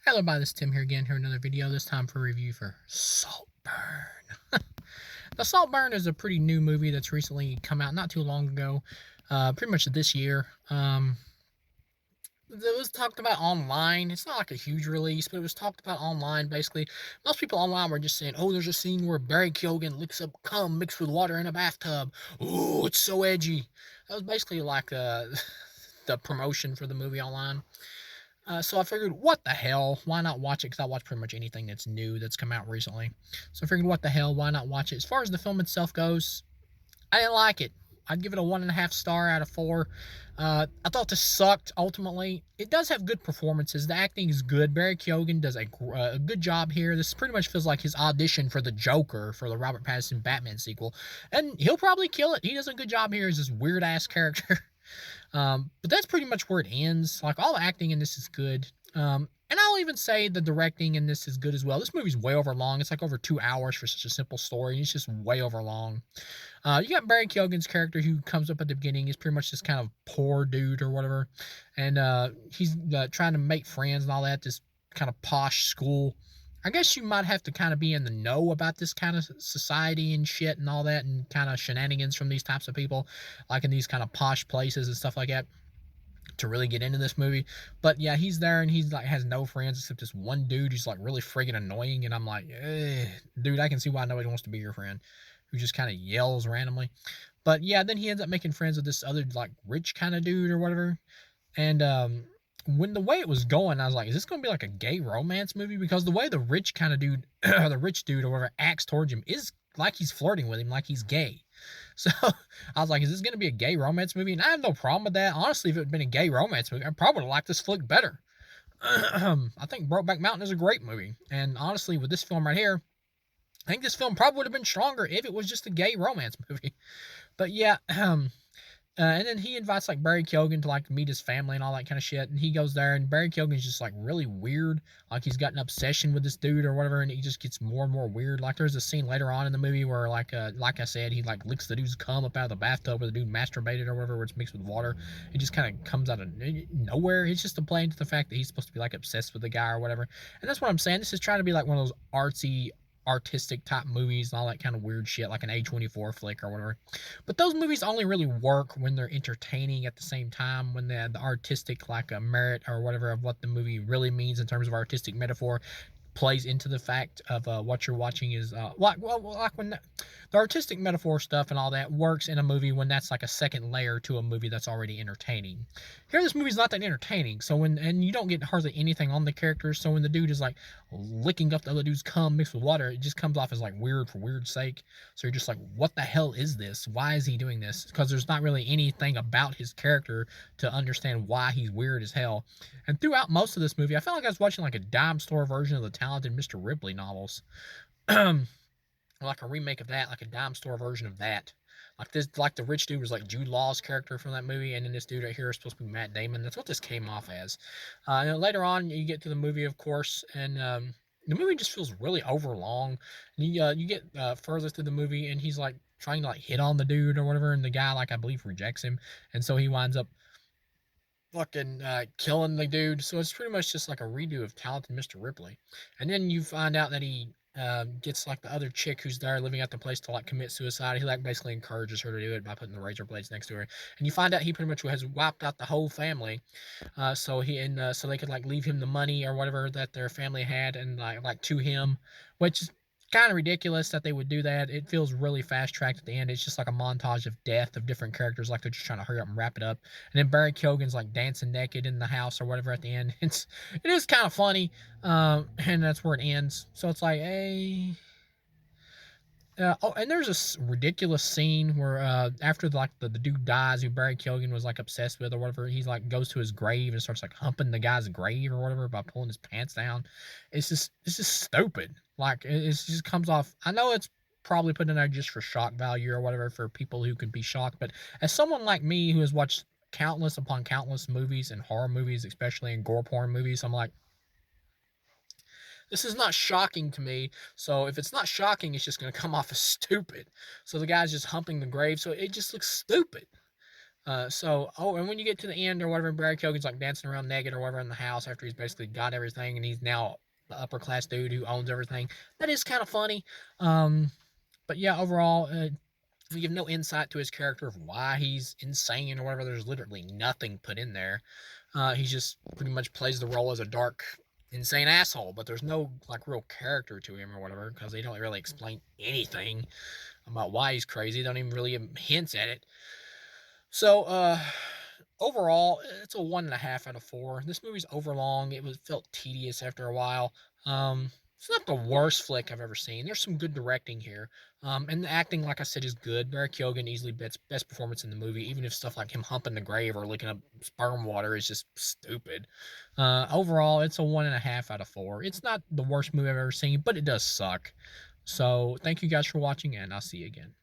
Hello, everybody, this is Tim here again, here another video, this time for a review for Saltburn. The Saltburn is a pretty new movie that's recently come out not too long ago, pretty much this year. It was talked about online. It's not like a huge release, but it was talked about online. Basically, most people online were just saying, "Oh, there's a scene where Barry Keoghan licks up cum mixed with water in a bathtub. Ooh, it's so edgy." That was basically like the promotion for the movie online. So I figured, what the hell? Why not watch it? Because I watch pretty much anything that's new that's come out recently. So I figured, what the hell? Why not watch it? As far as the film itself goes, I didn't like it. I'd give it a 1.5 star out of 4. I thought this sucked. Ultimately, it does have good performances. The acting is good. Barry Keoghan does a good job here. This pretty much feels like his audition for the Joker for the Robert Pattinson Batman sequel, and he'll probably kill it. He does a good job here as this weird ass character. But that's pretty much where it ends. Like, all the acting in this is good. And I'll even say the directing in this is good as well. This movie's way over long. It's like over 2 hours for such a simple story. It's just way over long. You got Barry Keoghan's character who comes up at the beginning. He's pretty much this kind of poor dude or whatever. And he's trying to make friends and all that. This kind of posh school. I guess you might have to kind of be in the know about this kind of society and shit and all that, and kind of shenanigans from these types of people, like in these kind of posh places and stuff like that, to really get into this movie. But yeah, he's there and he's like has no friends except this one dude who's like really friggin' annoying. And I'm like, dude, I can see why nobody wants to be your friend, who just kind of yells randomly. But yeah, then he ends up making friends with this other like rich kind of dude or whatever. And when the way it was going, I was like, is this going to be like a gay romance movie? Because the way the rich kind of dude, the rich dude or whatever, acts towards him is like he's flirting with him, like he's gay. So I was like, is this going to be a gay romance movie? And I have no problem with that. Honestly, if it had been a gay romance movie, I probably would have liked this flick better. I think Brokeback Mountain is a great movie. And honestly, with this film right here, I think this film probably would have been stronger if it was just a gay romance movie. But yeah, and then he invites like Barry Keoghan to like meet his family and all that kind of shit. And he goes there, and Barry Keoghan's just like really weird. Like he's got an obsession with this dude or whatever, and he just gets more and more weird. Like there's a scene later on in the movie where like I said, he like licks the dude's cum up out of the bathtub where the dude masturbated or whatever, where it's mixed with water. It just kind of comes out of nowhere. It's just a play into the fact that he's supposed to be like obsessed with the guy or whatever. And that's what I'm saying. This is trying to be like one of those artsy artistic type movies and all that kind of weird shit, like an A24 flick or whatever. But those movies only really work when they're entertaining at the same time, when the artistic like a merit or whatever of what the movie really means in terms of artistic metaphor plays into the fact of what you're watching is like when the artistic metaphor stuff and all that works in a movie when that's like a second layer to a movie that's already entertaining. Here, this movie's not that entertaining, so and you don't get hardly anything on the characters. So when the dude is like licking up the other dude's cum mixed with water, it just comes off as like weird for weird's sake. So you're just like, what the hell is this? Why is he doing this? Because there's not really anything about his character to understand why he's weird as hell. And throughout most of this movie, I felt like I was watching like a dime store version of the Talented Mr. Ripley novels. Like a remake of that, like a dime store version of that. Like this, like the rich dude was like Jude Law's character from that movie, and then this dude right here is supposed to be Matt Damon. That's what this came off as. And later on, you get to the movie, of course, and the movie just feels really overlong. And you get further through the movie, and he's like trying to like hit on the dude or whatever, and the guy like I believe rejects him, and so he winds up fucking killing the dude. So it's pretty much just like a redo of Talented Mr. Ripley. And then you find out that he gets like the other chick who's there living at the place to like commit suicide. He like basically encourages her to do it by putting the razor blades next to her. And you find out he pretty much has wiped out the whole family. So they could like leave him the money or whatever that their family had and like to him, which is kind of ridiculous that they would do that. It feels really fast tracked at the end. It's just like a montage of death of different characters, like they're just trying to hurry up and wrap it up. And then Barry Keoghan's like dancing naked in the house or whatever at the end. It is kind of funny, and that's where it ends. So it's like, hey. And there's this ridiculous scene where after the dude dies, who Barry Keoghan was like obsessed with or whatever, he's like goes to his grave and starts like humping the guy's grave or whatever by pulling his pants down. It's just stupid. Like it just comes off. I know it's probably put in there just for shock value or whatever for people who could be shocked, but as someone like me who has watched countless upon countless movies and horror movies, especially in gore porn movies, I'm like, this is not shocking to me. So if it's not shocking, it's just going to come off as stupid. So the guy's just humping the grave. So it just looks stupid. And when you get to the end or whatever, Barry Keoghan's like dancing around naked or whatever in the house after he's basically got everything and he's now the upper class dude who owns everything. That is kind of funny. Um, but yeah, overall, we give no insight to his character of why he's insane or whatever. There's literally nothing put in there. He just pretty much plays the role as a dark, insane asshole, but there's no like real character to him or whatever because they don't really explain anything about why he's crazy. They don't even really give hints at it. So, overall, it's a 1.5 out of 4. This movie's overlong. It was felt tedious after a while. It's not the worst flick I've ever seen. There's some good directing here. And the acting, like I said, is good. Barry Keoghan easily best performance in the movie, even if stuff like him humping the grave or licking up sperm water is just stupid. Overall, it's a 1.5 out of 4. It's not the worst movie I've ever seen, but it does suck. So, thank you guys for watching, and I'll see you again.